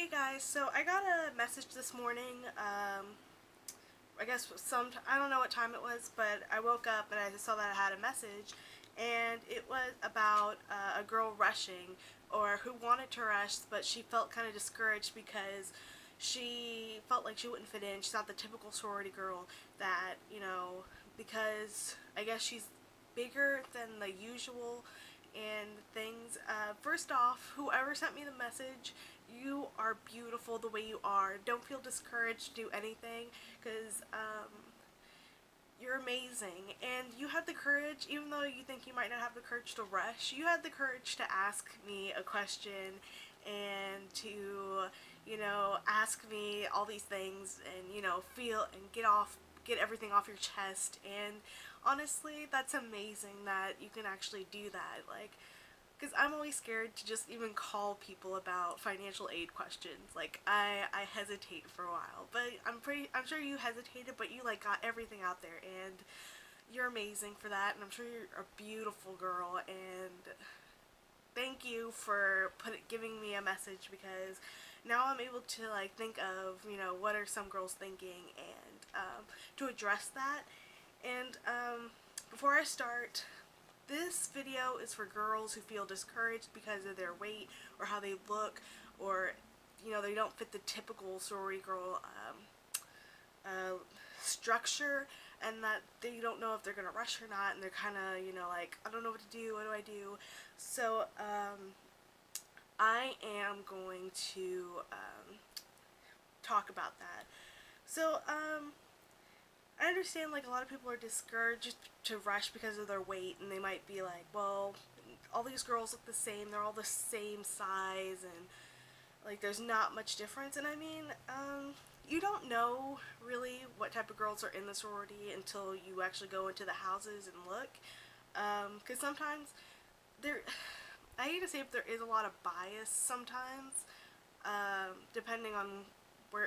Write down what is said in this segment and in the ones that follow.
Hey guys, so I got a message this morning, I guess I don't know what time it was, but I woke up and I saw that I had a message, and it was about a girl rushing, or who wanted to rush, but she felt kind of discouraged because she felt like she wouldn't fit in. She's not the typical sorority girl that, because I guess she's bigger than the usual and things. First off, whoever sent me the message, you are beautiful the way you are. Don't feel discouraged to do anything, because you're amazing, and you had the courage, even though you think you might not have the courage to rush, you had the courage to ask me a question and to, ask me all these things and, feel and get everything off your chest. And honestly, that's amazing that you can actually do that. Like, because I'm always scared to just even call people about financial aid questions. Like, I hesitate for a while, but I'm sure you hesitated, but you got everything out there, and you're amazing for that, and I'm sure you're a beautiful girl, and thank you for giving me a message, because now I'm able to think of, what are some girls thinking, and to address that. And before I start, this video is for girls who feel discouraged because of their weight or how they look, or they don't fit the typical sorority girl structure, and that they don't know if they're gonna rush or not, and they're kind of like, I don't know what to do, what do I do? So I am going to talk about that. So I understand a lot of people are discouraged to rush because of their weight, and they might be like, well, all these girls look the same, they're all the same size, and there's not much difference. And I mean, you don't know really what type of girls are in the sorority until you actually go into the houses and look, because sometimes I hate to say if there is a lot of bias sometimes, depending on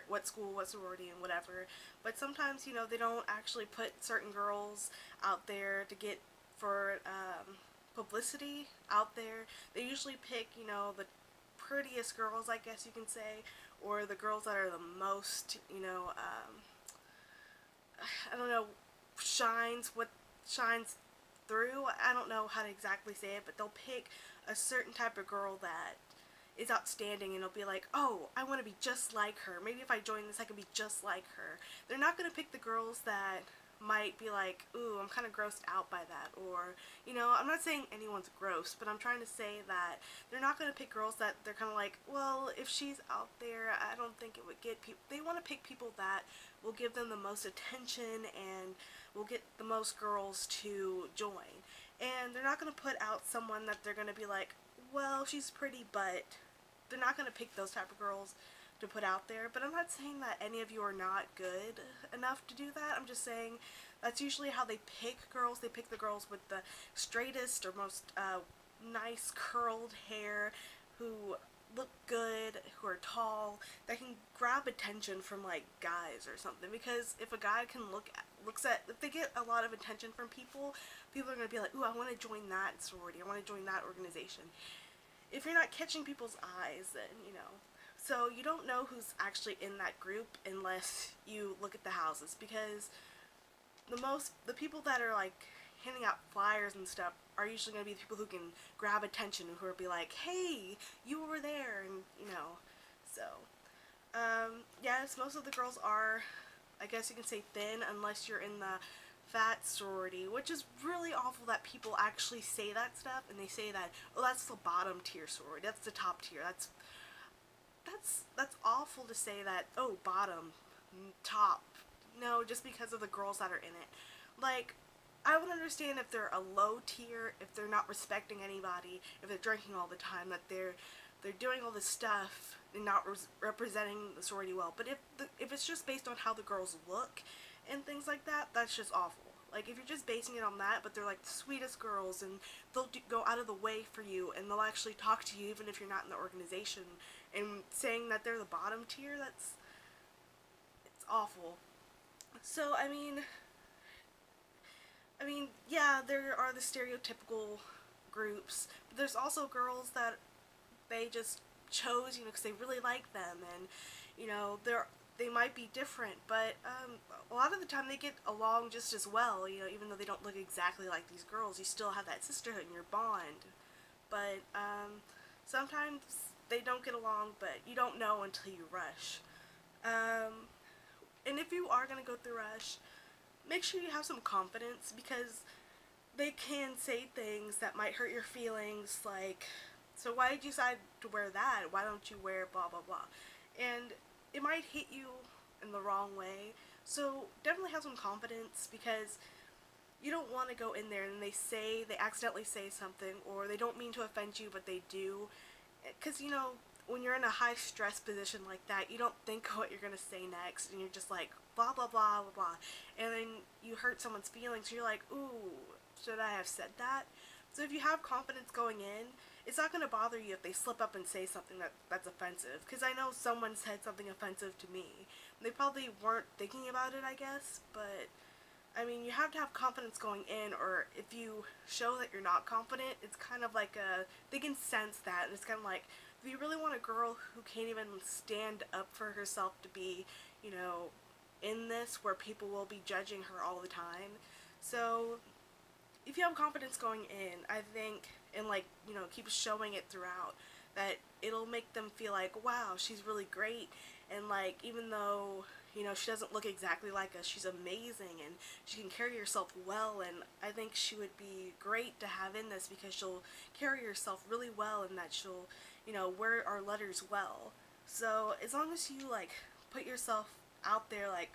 what school, what sorority, and whatever. But sometimes, they don't actually put certain girls out there to get for publicity out there. They usually pick, the prettiest girls, I guess you can say, or the girls that are the most, I don't know, what shines through. I don't know how to exactly say it, but they'll pick a certain type of girl that is outstanding, and it'll be like, oh, I want to be just like her. Maybe if I join this, I can be just like her. They're not going to pick the girls that might be like, ooh, I'm kind of grossed out by that, or, I'm not saying anyone's gross, but I'm trying to say that they're not going to pick girls that they're kind of like, well, if she's out there, I don't think it would get people. They want to pick people that will give them the most attention and will get the most girls to join. And they're not going to put out someone that they're going to be like, well, she's pretty, but they're not going to pick those type of girls to put out there. But I'm not saying that any of you are not good enough to do that. I'm just saying that's usually how they pick girls. They pick the girls with the straightest or most nice curled hair, who look good, who are tall, that can grab attention from guys or something. Because if a guy can if they get a lot of attention from people, people are going to be like, ooh, I want to join that sorority, I want to join that organization. If you're not catching people's eyes, then, so you don't know who's actually in that group unless you look at the houses, because the people that are handing out flyers and stuff are usually going to be the people who can grab attention, who are be like, hey, you over there, and so yes, most of the girls are, I guess you can say, thin, unless you're in the fat sorority, which is really awful that people actually say that stuff, and they say that, oh, that's the bottom tier sorority, that's the top tier. That's awful to say that, oh, bottom, top. No, just because of the girls that are in it. I would understand if they're a low tier, if they're not respecting anybody, if they're drinking all the time, that they're doing all this stuff and not representing the sorority well. But if it's just based on how the girls look and things like that, that's just awful. If you're just basing it on that, but they're the sweetest girls, and they'll go out of the way for you, and they'll actually talk to you even if you're not in the organization, and saying that they're the bottom tier, it's awful. So I mean, yeah, there are the stereotypical groups, but there's also girls that they just chose, you know, because they really like them, and, you know, they might be different, but a lot of the time they get along just as well, you know, even though they don't look exactly like these girls, you still have that sisterhood and your bond. But sometimes they don't get along, but you don't know until you rush. And if you are going to go through rush, make sure you have some confidence, because they can say things that might hurt your feelings, like, so why did you decide to wear that? Why don't you wear blah blah blah? And it might hit you in the wrong way. So definitely have some confidence, because you don't want to go in there and they accidentally say something, or they don't mean to offend you but they do. Because, you know, when you're in a high stress position like that, you don't think what you're going to say next, and you're just like blah blah blah blah blah, and then you hurt someone's feelings. You're like, ooh, should I have said that? So if you have confidence going in, it's not going to bother you if they slip up and say something that's offensive. Because I know someone said something offensive to me. They probably weren't thinking about it, I guess, but I mean, you have to have confidence going in, or if you show that you're not confident, it's kind of like they can sense that, and it's kind of like, if you really want a girl who can't even stand up for herself to be, you know, in this where people will be judging her all the time. So if you have confidence going in, I think, and like, you know, keep showing it throughout, that it'll make them feel like, wow, she's really great, and like, even though, you know, she doesn't look exactly like us, she's amazing, and she can carry herself well, and I think she would be great to have in this, because she'll carry herself really well, and that she'll, you know, wear our letters well. So as long as you like put yourself out there, like,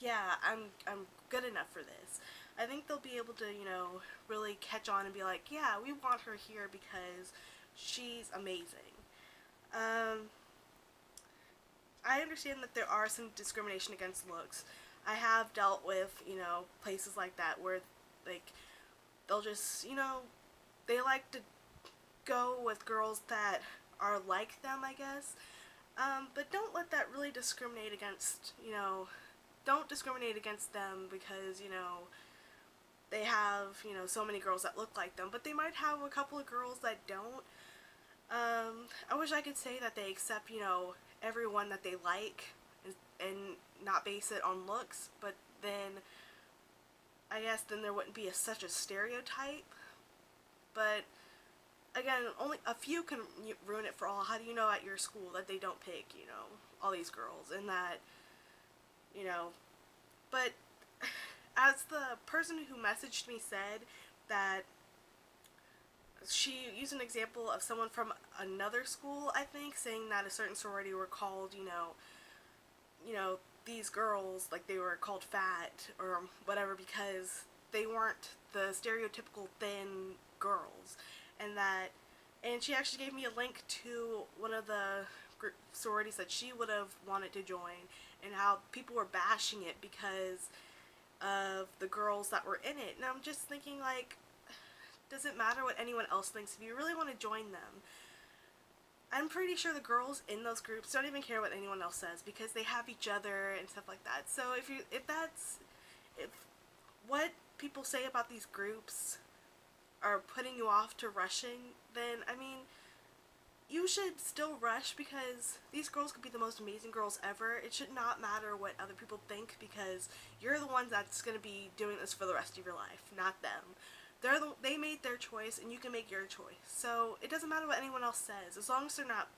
yeah, I'm good enough for this, I think they'll be able to, you know, really catch on and be like, yeah, we want her here because she's amazing. I understand that there are some discrimination against looks. I have dealt with, you know, places like that where, like, they'll just, you know, they like to go with girls that are like them, I guess. But don't let that really discriminate against, you know, don't discriminate against them because, you know, they have, you know, so many girls that look like them, but they might have a couple of girls that don't. I wish I could say that they accept, you know, everyone that they like, and not base it on looks, but then I guess then there wouldn't be such a stereotype. But again, only a few can ruin it for all. How do you know at your school that they don't pick, you know, all these girls, and that, you know, but as the person who messaged me said, that she used an example of someone from another school, I think, saying that a certain sorority were called, you know, these girls, like, they were called fat or whatever because they weren't the stereotypical thin girls, and she actually gave me a link to one of the sororities that she would have wanted to join, and how people were bashing it because of the girls that were in it. And I'm just thinking, like, doesn't matter what anyone else thinks. If you really want to join them, I'm pretty sure the girls in those groups don't even care what anyone else says because they have each other and stuff like that. So if what people say about these groups are putting you off to rushing, then I mean, you should still rush because these girls could be the most amazing girls ever. It should not matter what other people think because you're the ones that's going to be doing this for the rest of your life, not them. They made their choice and you can make your choice. So it doesn't matter what anyone else says. As long as they're not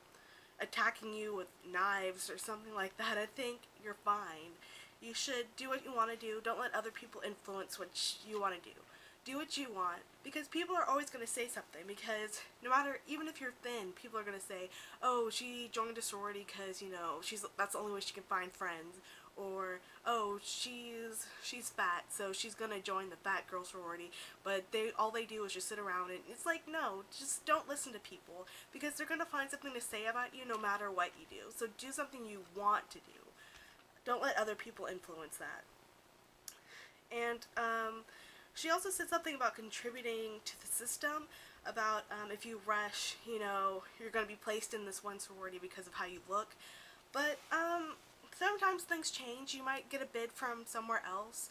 attacking you with knives or something like that, I think you're fine. You should do what you want to do. Don't let other people influence what you want to do. Do what you want, because people are always going to say something, because no matter, even if you're thin, people are going to say, oh, she joined a sorority because, you know, that's the only way she can find friends, or, oh, she's fat, so she's going to join the fat girl sorority, but all they do is just sit around, and it's like, no, just don't listen to people, because they're going to find something to say about you no matter what you do. So do something you want to do. Don't let other people influence that. And, she also said something about contributing to the system, about if you rush, you know, you're going to be placed in this one sorority because of how you look. But sometimes things change. You might get a bid from somewhere else.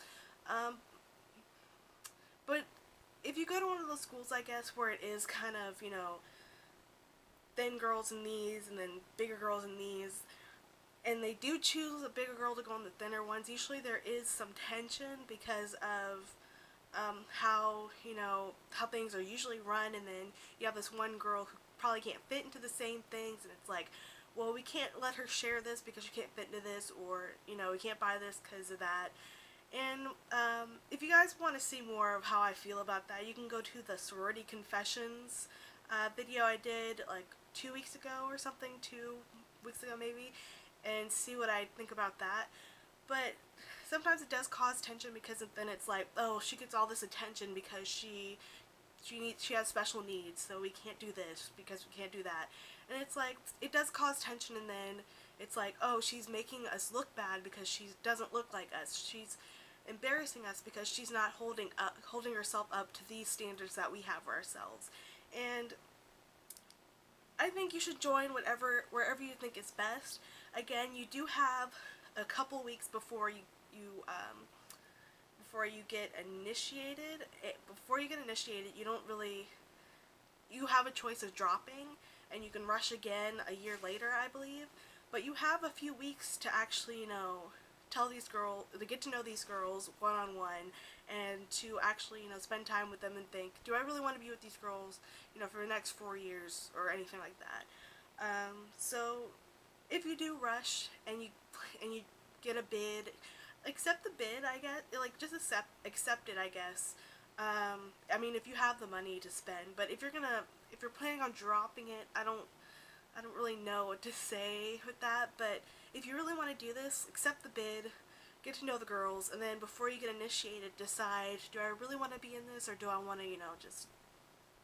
But if you go to one of those schools, I guess, where it is kind of, you know, thin girls in these and then bigger girls in these, and they do choose a bigger girl to go on the thinner ones. Usually there is some tension because of how, you know, how things are usually run, and then you have this one girl who probably can't fit into the same things, and it's like, well, we can't let her share this because she can't fit into this, or, you know, we can't buy this because of that. And if you guys want to see more of how I feel about that, you can go to the Sorority Confessions video I did like 2 weeks ago or something, 2 weeks ago maybe, and see what I think about that. But sometimes it does cause tension because then it's like, oh, she gets all this attention because she has special needs, so we can't do this because we can't do that. And it's like, it does cause tension, and then it's like, oh, she's making us look bad because she doesn't look like us. She's embarrassing us because she's not holding herself up to these standards that we have for ourselves. And I think you should join wherever you think is best. Again, you do have a couple weeks before you get initiated. Before you get initiated, you have a choice of dropping, and you can rush again a year later, I believe. But you have a few weeks to actually, you know, to get to know these girls one-on-one, and to actually, you know, spend time with them and think, do I really want to be with these girls, you know, for the next 4 years or anything like that. So if you do rush and you get a bid, accept the bid, I guess. Like, just accept it, I guess. I mean, if you have the money to spend, but if you're planning on dropping it, I don't really know what to say with that. But if you really want to do this, accept the bid, get to know the girls, and then before you get initiated, decide, do I really want to be in this, or do I want to, you know, just,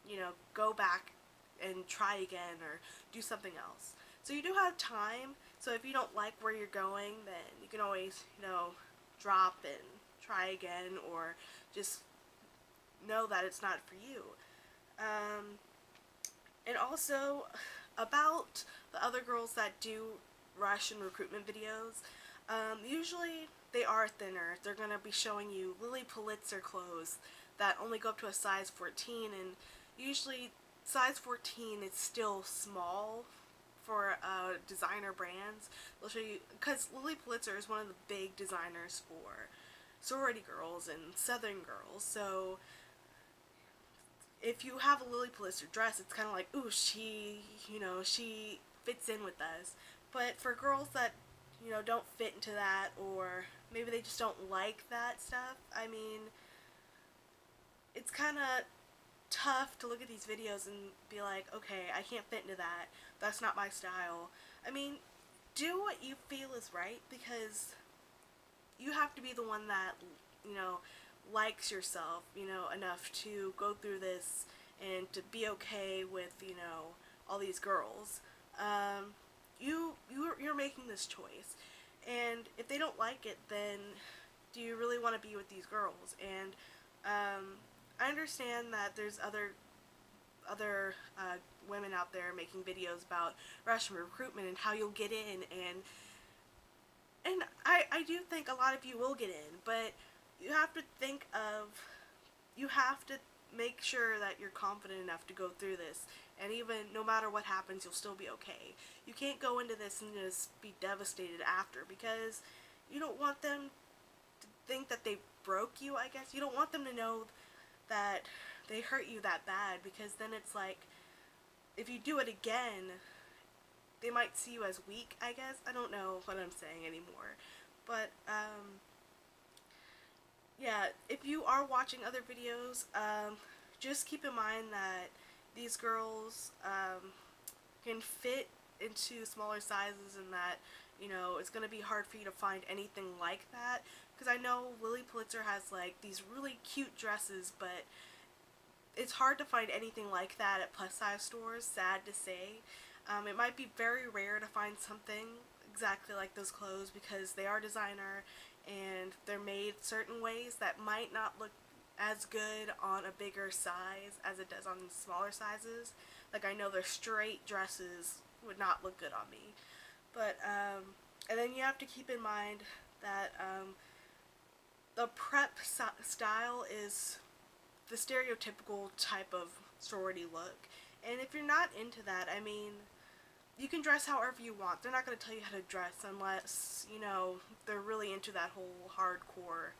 you know, go back and try again or do something else. So you do have time. So if you don't like where you're going, then you can always, you know, drop and try again, or just know that it's not for you. And also, about the other girls that do rush and recruitment videos, usually they are thinner. They're going to be showing you Lily Pulitzer clothes that only go up to a size 14, and usually size 14 is still small for designer brands. They'll show you, because Lily Pulitzer is one of the big designers for sorority girls and Southern girls, so if you have a Lily Pulitzer dress, it's kind of like, ooh, she fits in with us. But for girls that, you know, don't fit into that, or maybe they just don't like that stuff, I mean, it's kind of tough to look at these videos and be like, okay, I can't fit into that. That's not my style. I mean, do what you feel is right, because you have to be the one that, you know, likes yourself, you know, enough to go through this and to be okay with, you know, all these girls. You're making this choice, and if they don't like it, then do you really want to be with these girls? And I understand that there's other women out there making videos about Russian recruitment and how you'll get in, and I do think a lot of you will get in, but you have to make sure that you're confident enough to go through this, and even no matter what happens, you'll still be okay. You can't go into this and just be devastated after, because you don't want them to think that they broke you, I guess. You don't want them to know that they hurt you that bad, because then it's like, if you do it again, they might see you as weak, I guess. I don't know what I'm saying anymore. But, yeah, if you are watching other videos, just keep in mind that these girls can fit into smaller sizes, and that, you know, it's going to be hard for you to find anything like that. Because I know Lily Pulitzer has, like, these really cute dresses, but it's hard to find anything like that at plus-size stores, sad to say. It might be very rare to find something exactly like those clothes, because they are designer, and they're made certain ways that might not look as good on a bigger size as it does on smaller sizes. Like, I know their straight dresses would not look good on me. But, and then you have to keep in mind that, the prep style is the stereotypical type of sorority look, And if you're not into that, I mean, you can dress however you want. They're not going to tell you how to dress unless, you know, they're really into that whole hardcore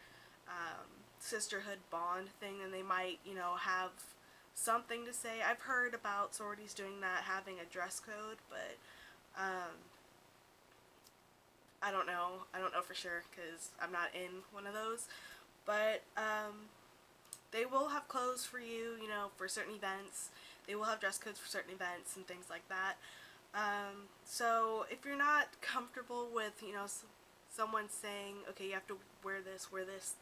sisterhood bond thing, and they might, you know, have something to say. I've heard about sororities doing that, having a dress code, but I don't know. I don't know for sure because I'm not in one of those. But they will have clothes for you, you know, for certain events. They will have dress codes for certain events and things like that. So if you're not comfortable with, you know, someone saying, okay, you have to wear this,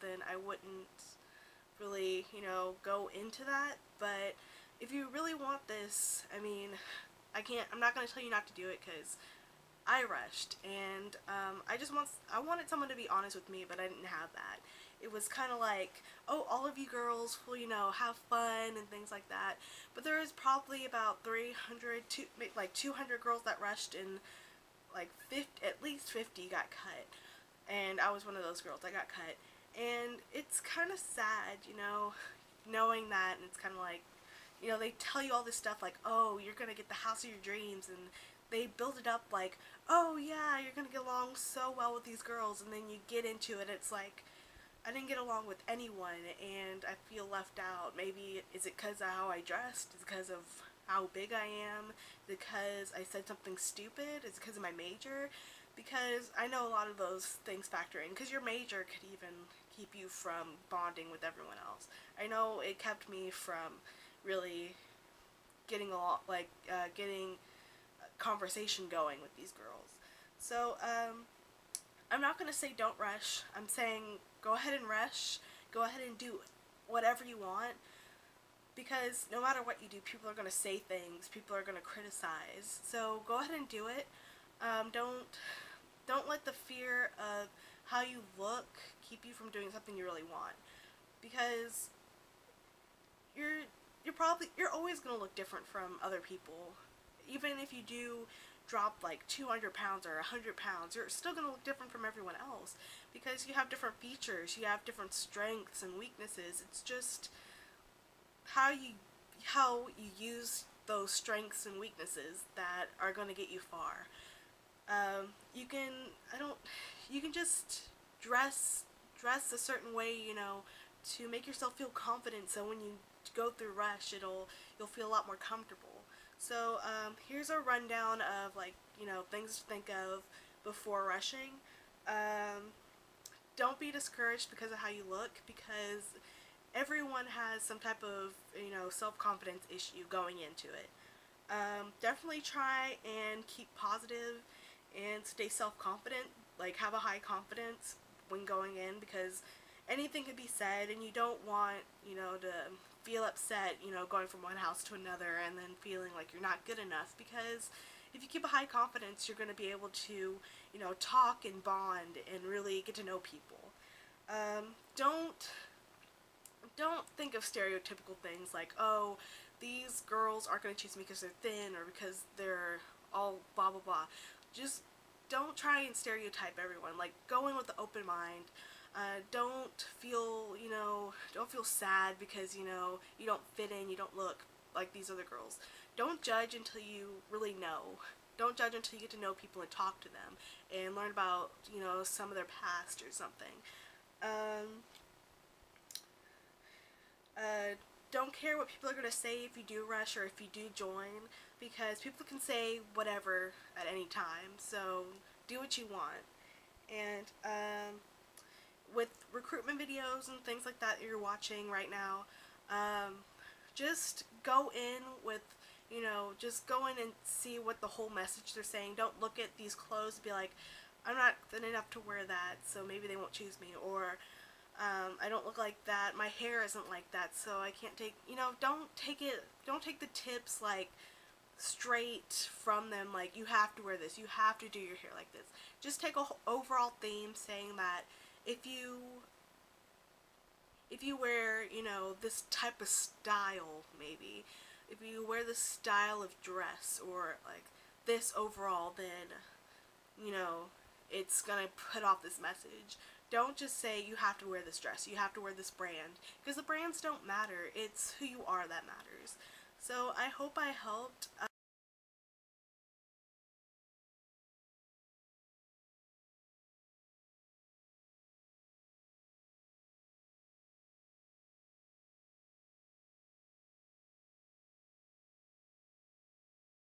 then I wouldn't really, you know, go into that. But if you really want this, I mean, I'm not going to tell you not to do it because I rushed, and I wanted someone to be honest with me, but I didn't have that. It was kind of like, oh, all of you girls will, you know, have fun and things like that. But there was probably about 200 girls that rushed, and like at least 50 got cut. And I was one of those girls that got cut. And it's kind of sad, you know, knowing that, and it's kind of like, you know, they tell you all this stuff like, oh, you're going to get the house of your dreams, and they build it up like, oh yeah, you're going to get along so well with these girls, and then you get into it, it's like, I didn't get along with anyone, and I feel left out. Maybe, is it because of how I dressed? Is it because of how big I am? Is it because I said something stupid? Is it because of my major? Because I know a lot of those things factor in, because your major could even keep you from bonding with everyone else. I know it kept me from really getting getting a conversation going with these girls. So, I'm not going to say don't rush. I'm saying go ahead and rush. Go ahead and do whatever you want. Because no matter what you do, people are going to say things. People are going to criticize. So go ahead and do it. Don't let the fear of how you look keep you from doing something you really want. Because you're always going to look different from other people. Even if you do drop like 200 pounds or 100 pounds, you're still going to look different from everyone else because you have different features, you have different strengths and weaknesses. It's just how you use those strengths and weaknesses that are going to get you far. You can just dress a certain way, you know, to make yourself feel confident, so when you go through rush, you'll feel a lot more comfortable. So here's a rundown of, like, you know, things to think of before rushing. Don't be discouraged because of how you look, because everyone has some type of, you know, self-confidence issue going into it. Definitely try and keep positive and stay self-confident, like have a high confidence when going in, because anything can be said, and you don't want, you know, to feel upset, you know, going from one house to another and then feeling like you're not good enough, because if you keep a high confidence, you're going to be able to, you know, talk and bond and really get to know people. Don't think of stereotypical things like, oh, these girls aren't going to choose me because they're thin or because they're all blah blah blah. Just don't try and stereotype everyone. Like, go in with an open mind. Don't feel sad because, you know, you don't fit in, you don't look like these other girls. Don't judge until you really know. Don't judge until you get to know people and talk to them and learn about, you know, some of their past or something. Don't care what people are going to say if you do rush or if you do join, because people can say whatever at any time, so do what you want. And with recruitment videos and things like that you're watching right now, just go in with, you know, just go in and see what the whole message they're saying. Don't look at these clothes and be like, I'm not thin enough to wear that, so maybe they won't choose me, or I don't look like that, my hair isn't like that, so I can't take, you know, don't take the tips like straight from them, like you have to wear this, you have to do your hair like this. Just take a overall theme saying that if you wear, you know, this type of style, maybe if you wear this style of dress or like this overall, then, you know, it's gonna put off this message. Don't just say you have to wear this dress, you have to wear this brand, because the brands don't matter. It's who you are that matters. So I hope I helped.